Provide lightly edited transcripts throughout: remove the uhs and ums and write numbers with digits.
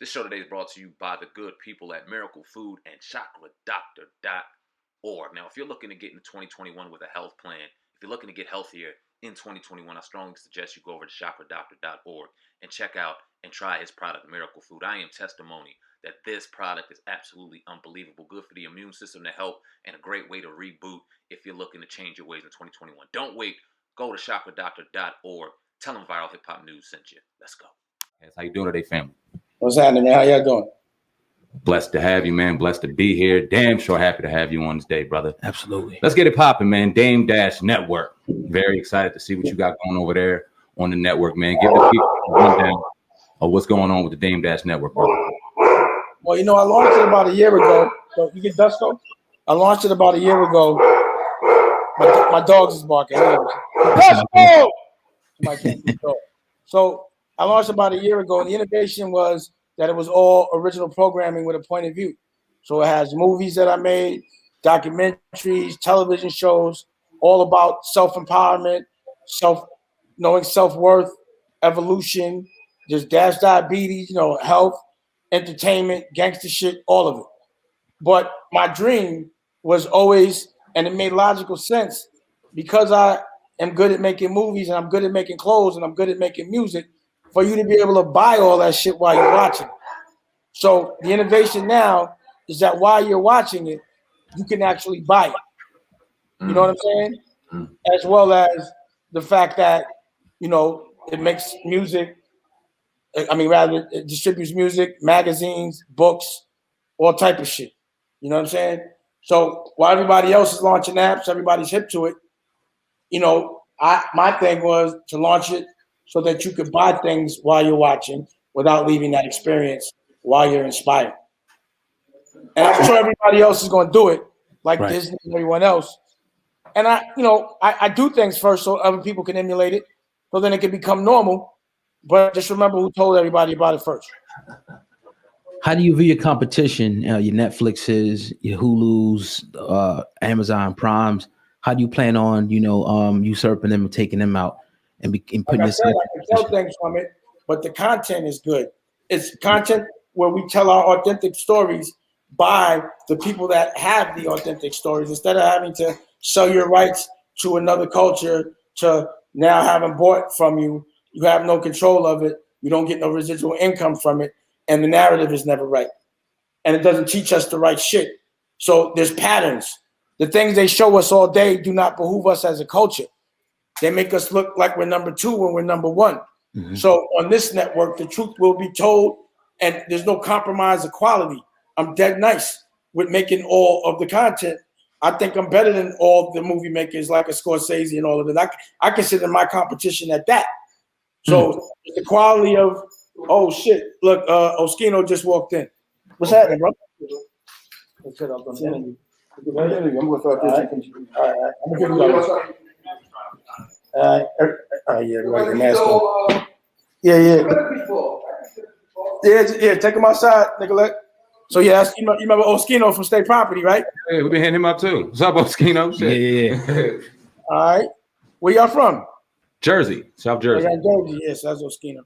This show today is brought to you by the good people at Miracle Food and ChakradDoctor.org. Now, if you're looking to get into 2021 with a health plan, if you're looking to get healthier in 2021, I strongly suggest you go over to ChakradDoctor.org and check out and try his product, Miracle Food. I am testimony that this product is absolutely unbelievable, good for the immune system to help, and a great way to reboot if you're looking to change your ways in 2021. Don't wait. Go to ChakradDoctor.org. Tell them Viral Hip Hop News sent you. Let's go. How you doing today, family? What's happening, man? How y'all doing? Blessed to have you, man. Blessed to be here. Damn sure happy to have you on this day, brother. Absolutely. Let's get it popping, man. Dame Dash Network. Very excited to see what you got going over there on the network, man. Give the people a rundown of what's going on with the Dame Dash Network, brother. Well, you know, I launched it about a year ago. So you get Dusko? I launched it about a year ago. My dogs is barking. Dusko! So I launched about a year ago, and the innovation was that it was all original programming with a point of view. So it has movies that I made, documentaries, television shows, all about self-empowerment, knowing self-worth, evolution, just Dash diabetes, health, entertainment, gangster shit, all of it. But my dream was always, and it made logical sense, because I am good at making movies and I'm good at making clothes and I'm good at making music, for you to be able to buy all that shit while you're watching. So the innovation now is that while you're watching it, you can actually buy it. You know what I'm saying? As well as the fact that, it makes music. It distributes music, magazines, books, all type of shit. You know what I'm saying? So while everybody else is launching apps, everybody's hip to it. My thing was to launch it so that you could buy things while you're watching without leaving that experience while you're inspired. And I'm sure everybody else is going to do it, like right. Disney and everyone else. And I do things first so other people can emulate it, so then it can become normal. But just remember who told everybody about it first. How do you view your competition, your Netflixes, your Hulus, Amazon Primes? How do you plan on, usurping them and taking them out and putting yourself? I can tell things from it, but the content is good. It's content where we tell our authentic stories by the people that have the authentic stories, instead of having to sell your rights to another culture to now having bought from you. You have no control of it. You don't get no residual income from it. And the narrative is never right. And it doesn't teach us the right shit. So there's patterns. The things they show us all day do not behoove us as a culture. They make us look like we're number two when we're number one. Mm-hmm. So on this network, the truth will be told, and there's no compromise of quality. I'm dead nice with making all of the content. I think I'm better than all the movie makers like a Scorsese and all of it. I consider my competition at that. So the quality of, oh shit, look, Oskino just walked in. What's happening, bro? I'm going to start this. All right. I'm going to give you all yeah, like the mask on. Yeah, take him outside, Nicolette. So yeah, you remember Oskino from State Property, right? Yeah, we've been hitting him up too. What's up, Oskino? Yeah. All right. Where y'all from? Jersey, South Jersey. Jersey, yes, that's Oskino.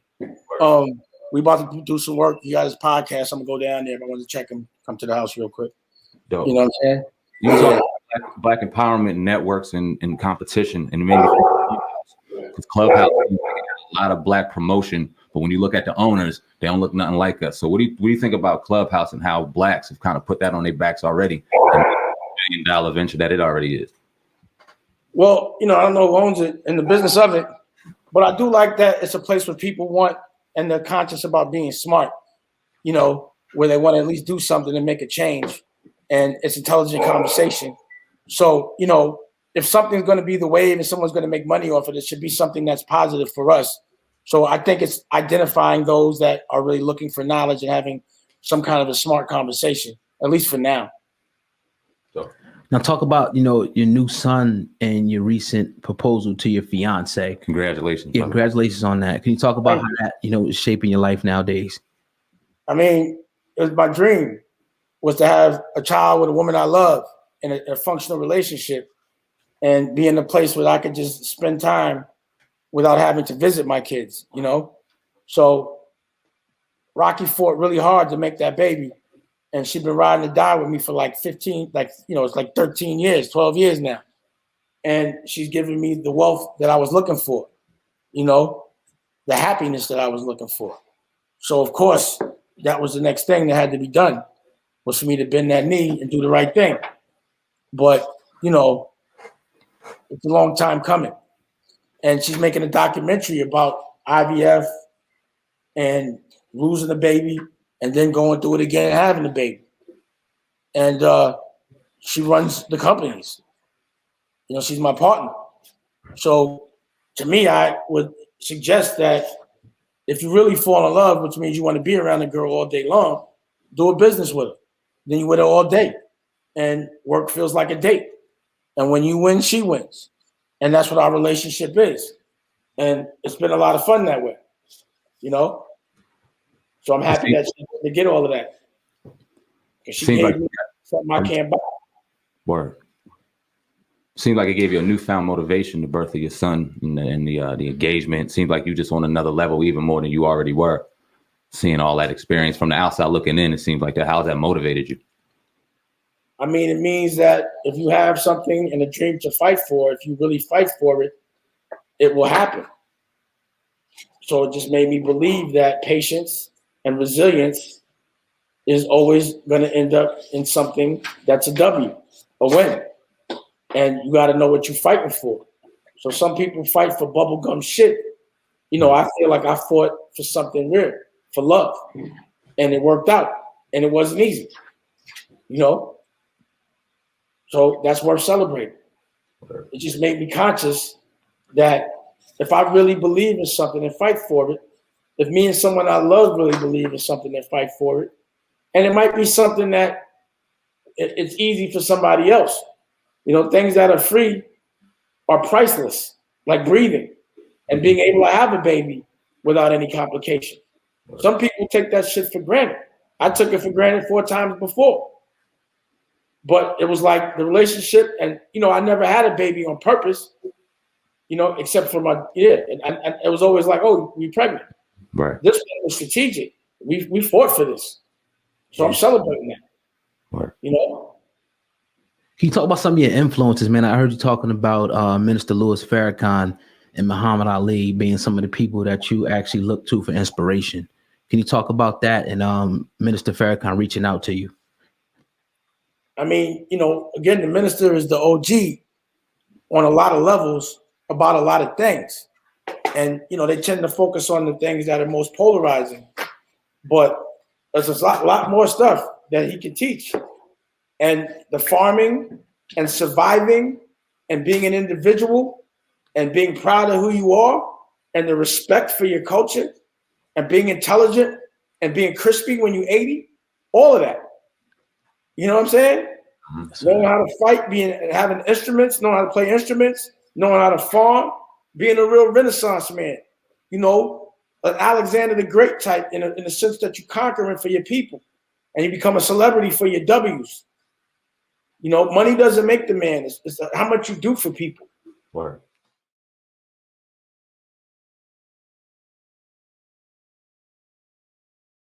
We about to do some work. You got his podcast. I'm gonna go down there. If I want to check him, come to the house real quick. Dope. You know what I'm saying? You talk about black empowerment networks and competition, and maybe because Clubhouse has a lot of black promotion, but when you look at the owners, they don't look nothing like us. So what do you think about Clubhouse and how blacks have kind of put that on their backs already, and $1 billion venture that it already is? Well, I don't know who owns it in the business of it, but I do like that it's a place where people want, and they're conscious about being smart, where they want to at least do something and make a change, and it's intelligent conversation. So, if something's going to be the wave and someone's going to make money off it should be something that's positive for us. So I think it's identifying those that are really looking for knowledge and having some kind of a smart conversation, at least for now. Now talk about, your new son and your recent proposal to your fiance. Congratulations. Yeah, congratulations on that. Can you talk about how that, is shaping your life nowadays? I mean, it was my dream was to have a child with a woman I love in a functional relationship and be in a place where I could just spend time without having to visit my kids, So Rocky fought really hard to make that baby. And she's been riding or die with me for like 15, it's like 13 years, 12 years now. And she's giving me the wealth that I was looking for, the happiness that I was looking for. So, of course, that was the next thing that had to be done, was for me to bend that knee and do the right thing. But, it's a long time coming. And she's making a documentary about IVF and losing the baby and then going through it again and having the baby. And she runs the companies. She's my partner. So to me, I would suggest that if you really fall in love, which means you want to be around a girl all day long, do a business with her. Then you with her all day. And work feels like a date. And when you win, she wins. And that's what our relationship is. And it's been a lot of fun that way, So I'm happy that she to get all of that. Because she gave me something I can't buy. Word. Seems like it gave you a newfound motivation, the birth of your son and the engagement. Seems like you just on another level, even more than you already were. Seeing all that experience from the outside looking in, it seems like that. How's that motivated you? I mean, it means that if you have something and a dream to fight for, if you really fight for it, it will happen. So it just made me believe that patience and resilience is always going to end up in something that's a W, a win. And you got to know what you're fighting for. So some people fight for bubblegum shit. I feel like I fought for something real, for love. And it worked out. And it wasn't easy. So that's worth celebrating. It just made me conscious that if I really believe in something and fight for it, if me and someone I love really believe in something and fight for it, and it might be something that it's easy for somebody else. Things that are free are priceless, like breathing and being able to have a baby without any complication. Some people take that shit for granted. I took it for granted 4 times before. But it was like the relationship, and, I never had a baby on purpose, except for my, and it was always like, oh, we pregnant. Right. This one was strategic. We fought for this. So I'm celebrating that. Right. Can you talk about some of your influences, man? I heard you talking about Minister Louis Farrakhan and Muhammad Ali being some of the people that you actually look to for inspiration. Can you talk about that and Minister Farrakhan reaching out to you? I mean, again, the minister is the OG on a lot of levels about a lot of things. And, they tend to focus on the things that are most polarizing. But there's a lot more stuff that he can teach. And the farming and surviving and being an individual and being proud of who you are and the respect for your culture and being intelligent and being crispy when you're 80, all of that. You know what I'm saying? Knowing how to fight, having instruments, knowing how to play instruments, knowing how to farm, being a real Renaissance man. An Alexander the Great type in the sense that you're conquering for your people and you become a celebrity for your W's. Money doesn't make the man. It's how much you do for people. Word.